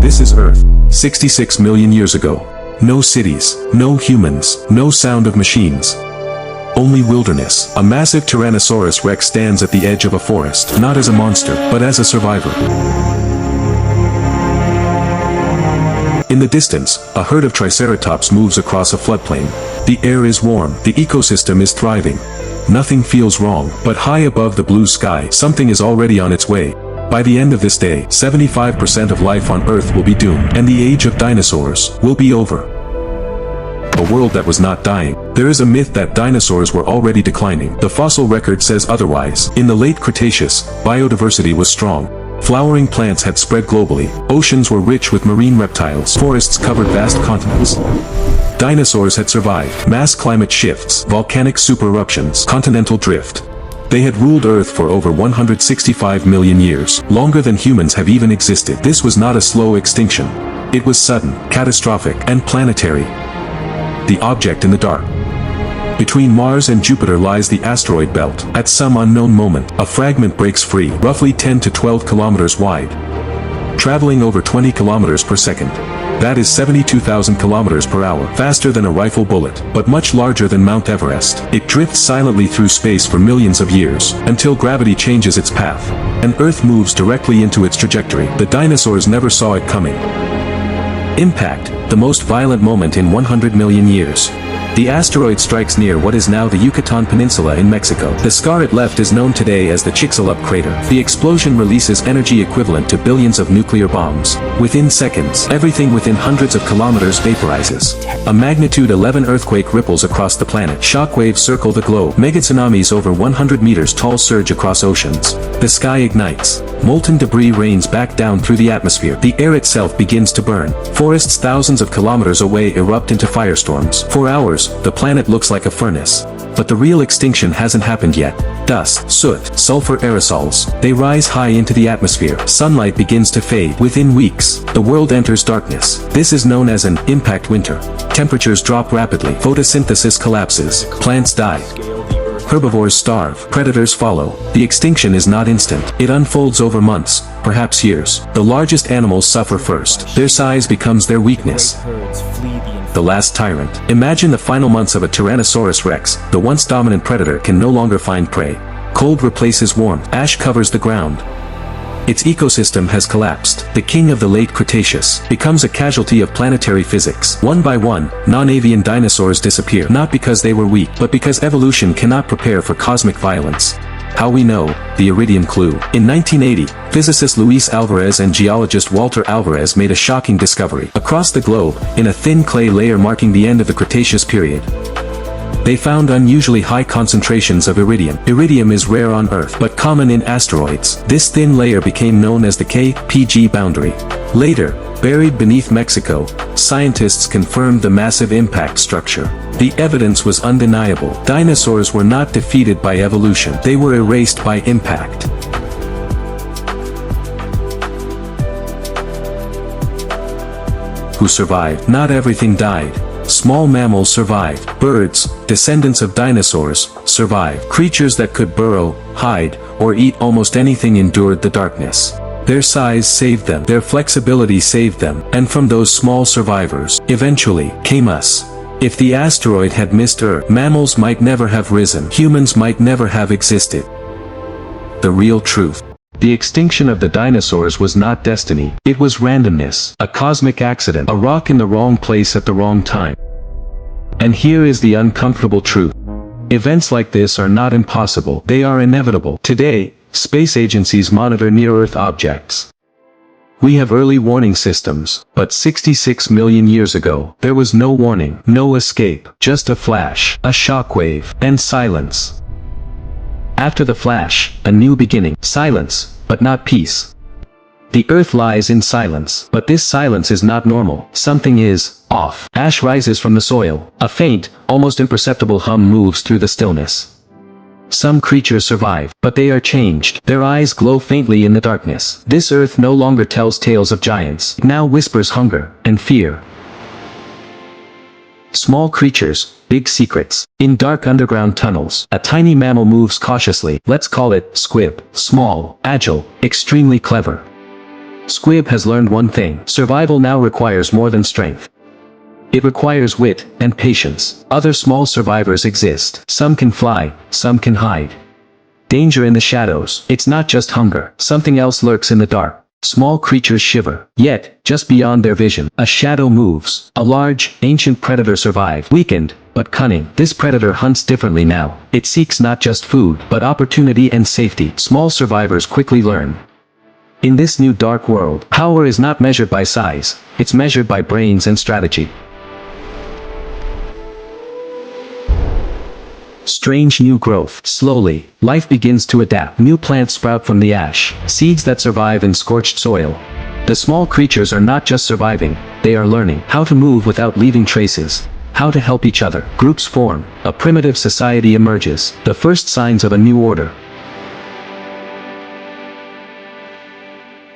This is Earth. 66 million years ago. No cities, no humans, no sound of machines. Only wilderness. A massive Tyrannosaurus Rex stands at the edge of a forest, not as a monster, but as a survivor. In the distance, a herd of Triceratops moves across a floodplain. The air is warm, the ecosystem is thriving. Nothing feels wrong, but high above the blue sky, something is already on its way. By the end of this day, 75% of life on Earth will be doomed, and the age of dinosaurs will be over. A world that was not dying. There is a myth that dinosaurs were already declining. The fossil record says otherwise. In the late Cretaceous, biodiversity was strong. Flowering plants had spread globally, oceans were rich with marine reptiles, forests covered vast continents. Dinosaurs had survived mass climate shifts, volcanic supereruptions, continental drift. They had ruled Earth for over 165 million years, longer than humans have even existed. This was not a slow extinction. It was sudden, catastrophic, and planetary. The object in the dark. Between Mars and Jupiter lies the asteroid belt. At some unknown moment, a fragment breaks free, roughly 10 to 12 kilometers wide, traveling over 20 kilometers per second. That is 72,000 kilometers per hour, faster than a rifle bullet, but much larger than Mount Everest. It drifts silently through space for millions of years, until gravity changes its path, and Earth moves directly into its trajectory. The dinosaurs never saw it coming. Impact, the most violent moment in 100 million years. The asteroid strikes near what is now the Yucatán Peninsula in Mexico. The scar it left is known today as the Chicxulub crater. The explosion releases energy equivalent to billions of nuclear bombs. Within seconds, everything within hundreds of kilometers vaporizes. A magnitude 11 earthquake ripples across the planet. Shockwaves circle the globe. Megatsunamis over 100 meters tall surge across oceans. The sky ignites. Molten debris rains back down through the atmosphere. The air itself begins to burn. Forests thousands of kilometers away erupt into firestorms. For hours, the planet looks like a furnace. But the real extinction hasn't happened yet. Dust, soot, sulfur aerosols, they rise high into the atmosphere. Sunlight begins to fade. Within weeks, the world enters darkness. This is known as an impact winter. Temperatures drop rapidly. Photosynthesis collapses. Plants die. Herbivores starve. Predators follow. The extinction is not instant. It unfolds over months, perhaps years. The largest animals suffer first. Their size becomes their weakness. The last tyrant. Imagine the final months of a Tyrannosaurus Rex. The once dominant predator can no longer find prey. Cold replaces warmth. Ash covers the ground. Its ecosystem has collapsed. The king of the late Cretaceous becomes a casualty of planetary physics. One by one, non-avian dinosaurs disappear. Not because they were weak, but because evolution cannot prepare for cosmic violence. How we know, the iridium clue. In 1980, physicist Luis Alvarez and geologist Walter Alvarez made a shocking discovery. Across the globe, in a thin clay layer marking the end of the Cretaceous period, they found unusually high concentrations of iridium. Iridium is rare on Earth, but common in asteroids. This thin layer became known as the KPG boundary. Later, buried beneath Mexico, scientists confirmed the massive impact structure. The evidence was undeniable. Dinosaurs were not defeated by evolution. They were erased by impact. Who survived? Not everything died. Small mammals survived. Birds, descendants of dinosaurs, survived. Creatures that could burrow, hide, or eat almost anything endured the darkness. Their size saved them. Their flexibility saved them. And from those small survivors, eventually, came us. If the asteroid had missed Earth, mammals might never have risen. Humans might never have existed. The real truth. The extinction of the dinosaurs was not destiny. It was randomness. A cosmic accident. A rock in the wrong place at the wrong time. And here is the uncomfortable truth. Events like this are not impossible. They are inevitable. Today, space agencies monitor near-Earth objects. We have early warning systems, but 66 million years ago, there was no warning, no escape, just a flash, a shockwave, and silence. After the flash, a new beginning. Silence, but not peace. The Earth lies in silence, but this silence is not normal. Something is off. Ash rises from the soil. A faint, almost imperceptible hum moves through the stillness. Some creatures survive, but they are changed. Their eyes glow faintly in the darkness. This Earth no longer tells tales of giants. It now whispers hunger and fear. Small creatures, big secrets. In dark underground tunnels, a tiny mammal moves cautiously. Let's call it squib. Small, agile, extremely clever. Squib has learned one thing: survival now requires more than strength. It requires wit and patience. Other small survivors exist. Some can fly, some can hide. Danger in the shadows. It's not just hunger. Something else lurks in the dark. Small creatures shiver. Yet, just beyond their vision, a shadow moves. A large, ancient predator survived. Weakened, but cunning. This predator hunts differently now. It seeks not just food, but opportunity and safety. Small survivors quickly learn. In this new dark world, power is not measured by size. It's measured by brains and strategy. Strange new growth. Slowly, life begins to adapt. New plants sprout from the ash, seeds that survive in scorched soil. The small creatures are not just surviving, they are learning how to move without leaving traces, how to help each other. Groups form, a primitive society emerges, the first signs of a new order.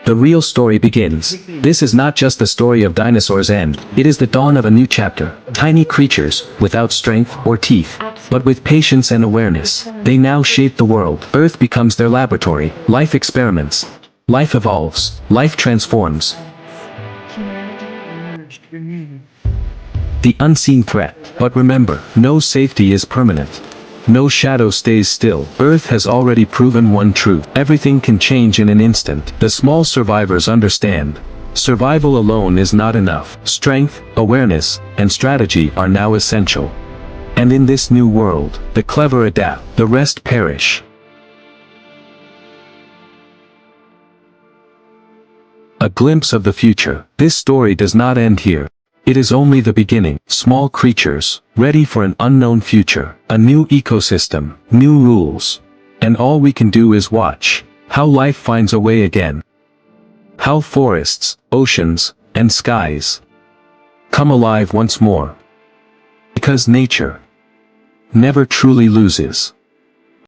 The real story begins. This is not just the story of dinosaurs' end, it is the dawn of a new chapter. Tiny creatures, without strength or teeth, but with patience and awareness, they now shape the world. Earth becomes their laboratory. Life experiments. Life evolves. Life transforms. The unseen threat. But remember, no safety is permanent. No shadow stays still. Earth has already proven one truth. Everything can change in an instant. The small survivors understand. Survival alone is not enough. Strength, awareness, and strategy are now essential. And in this new world, the clever adapt, the rest perish. A glimpse of the future. This story does not end here. It is only the beginning. Small creatures, ready for an unknown future, a new ecosystem, new rules. And all we can do is watch how life finds a way again. How forests, oceans, and skies come alive once more. Because nature never truly loses.